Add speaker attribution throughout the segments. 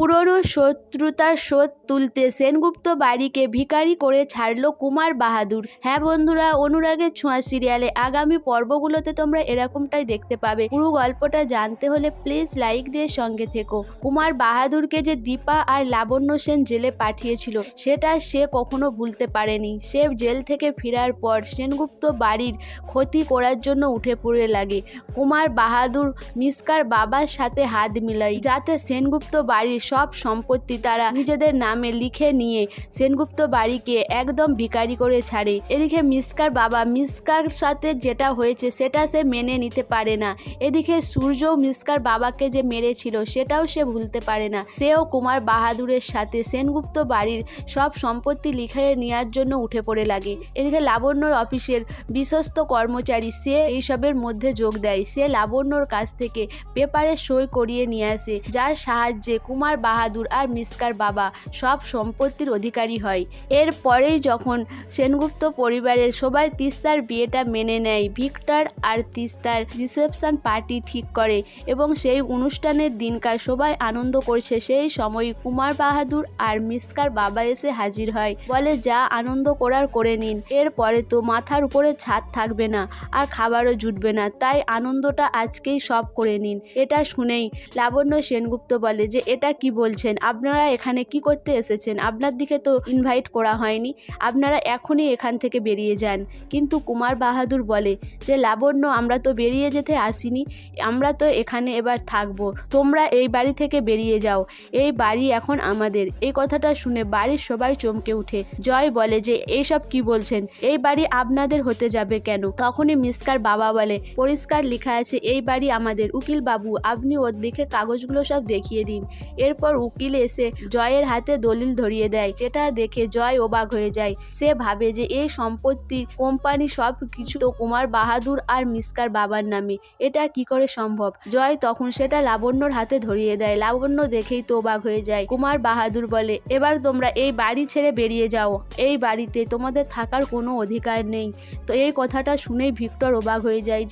Speaker 1: পুরনো শত্রুতার শোধ তুলতে সেনগুপ্ত বাড়িকে ভিখারি করে ছাড়ল কুমার বাহাদুর। হ্যাঁ বন্ধুরা, অনুরাগের ছোঁয়া সিরিয়ালে আগামী পর্বগুলোতে তোমরা এরকমটাই দেখতে পাবে। পুরো গল্পটা জানতে হলে প্লিজ লাইক দিয়ে সঙ্গে থেকো। কুমার বাহাদুরকে যে দীপা আর লাবণ্য সেন জেলে পাঠিয়েছিল সেটা সে কখনো ভুলতে পারেনি। সে জেল থেকে ফেরার পর সেনগুপ্ত বাড়ির ক্ষতি করার জন্য উঠে পড়ে লাগে। কুমার বাহাদুর মিসকার বাবার সাথে হাত মিলাই যাতে সেনগুপ্ত বাড়ির সব সম্পত্তি তারা নিজেদের নামে লিখে নিয়ে সেনগুপ্ত বাড়িকে একদম ভিখারি করে ছাড়ে। এদিকে মিসকার বাবা মিসকার সাথে যেটা হয়েছে সেটা সে মেনে নিতে পারে না। এদিকে সূর্যও মিসকার বাবাকে যে মেরেছিল সেটাও সে ভুলতে পারে না। সেও কুমার বাহাদুরের সাথে সেনগুপ্ত বাড়ির সব সম্পত্তি লিখে নেওয়ার জন্য উঠে পড়ে লাগে। এদিকে লাবণ্যর অফিসের বিশ্বস্ত কর্মচারী সে এইসবের মধ্যে যোগ দেয়। সে লাবণ্যর কাছ থেকে পেপারে সই করিয়ে নিয়ে আসে, যার সাহায্যে কুমার বাহাদুর আর মিসকার বাবা সব সম্পত্তির অধিকারী হয়। এরপরেই যখন সেনগুপ্ত পরিবারের সবাই তিস্তার বিয়েটা মেনে নেয়, ভিক্টর আর তিস্তার রিসেপশন পার্টি ঠিক করে এবং সেই অনুষ্ঠানের দিনকার সবাই আনন্দ করছে, সেই সময় কুমার বাহাদুর আর মিসকার বাবা এসে হাজির হয়। বলে যা আনন্দ করার করে নিন, এরপরে তো মাথার উপরে ছাদ থাকবে না আর খাবারও জুটবে না, তাই আনন্দটা আজকেই সব করে নিন। এটা শুনেই লাবণ্য সেনগুপ্ত বলে যে এটা কি বলছেন, আপনারা এখানে কি করতে এসেছেন? আপনার দিকে তো ইনভাইট করা হয়নি, আপনারা এখনই এখান থেকে বেরিয়ে যান। কিন্তু কুমার বাহাদুর বলে যে লাবণ্য, আমরা তো বেরিয়ে যেতে আসিনি, আমরা তো এখানে এবার থাকবো, তোমরা এই বাড়ি থেকে বেরিয়ে যাও, এই বাড়ি এখন আমাদের। এই কথাটা শুনে বাড়ির সবাই চমকে উঠে। জয় বলে যে এইসব কি বলছেন, এই বাড়ি আপনাদের হতে যাবে কেন? তখনই মিসকার বাবা বলে পরিষ্কার লেখা আছে এই বাড়ি আমাদের, উকিল বাবু আপনি ওর দিকে কাগজগুলো সব দেখিয়ে দিন। এরপর উকিল এসে জয়ের হাতে দলিল ধরিয়ে দেয়। এটা দেখে জয় অবাক হয়ে যায়। সে ভাবে যে এই সম্পত্তি কোম্পানি সব কিছু তো কুমার বাহাদুর আর মিসকার বাবার নামে, এটা কি করে সম্ভব? জয় তখন সেটা লাবণ্যর হাতে ধরিয়ে দেয়। লাবণ্য দেখেই তো অবাক হয়ে যায়। কুমার বাহাদুর বলে এবার তোমরা এই বাড়ি ছেড়ে বেরিয়ে যাও, এই বাড়িতে তোমাদের থাকার কোনো অধিকার নেই। তো এই কথাটা শুনেই ভিক্টর অবাক হয়ে যায়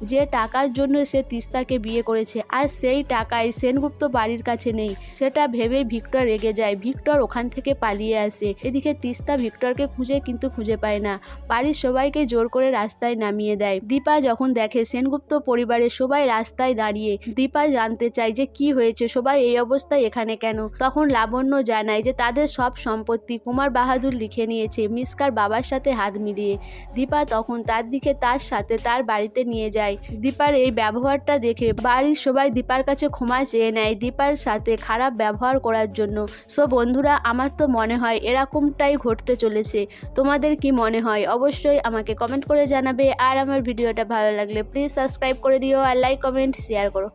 Speaker 1: যে টাকার জন্য সে তিস্তাকে বিয়ে করেছে আর সেই টাকায় সেনগুপ্ত বাড়ির কাছে নেই, সেটা ভেবে ভিক্টর রেগে যায়। ভিক্টর ওখান থেকে পালিয়ে আসে। এদিকে তিস্তা ভিক্টরকে খুঁজে কিন্তু খুঁজে পায় না। বাড়ির সবাইকে জোর করে রাস্তায় নামিয়ে দেয়। দীপা যখন দেখে সেনগুপ্ত পরিবারের সবাই রাস্তায় দাঁড়িয়ে, দীপা জানতে চায় যে কি হয়েছে, সবাই এই অবস্থায় এখানে কেন? তখন লাবণ্য জানায় যে তাদের সব সম্পত্তি কুমার বাহাদুর লিখে নিয়েছে মিসকার বাবার সাথে হাত মিলিয়ে। দীপা তখন তার দিকে তার সাথে তার বাড়িতে নিয়ে যায়। দীপার এই ব্যবহারটা দেখে বাড়ির সবাই দীপার কাছে ক্ষমা চেয়ে নেয় দীপার সাথে খারাপ ব্যবহার করার জন্য। সো বন্ধুরা, আমার তো মনে হয় এরকমটাই ঘটতে চলেছে। তোমাদের কি মনে হয় অবশ্যই আমাকে কমেন্ট করে জানাবে। আর আমার ভিডিওটা ভালো লাগলে প্লিজ সাবস্ক্রাইব করে দিও আর লাইক কমেন্ট শেয়ার করো।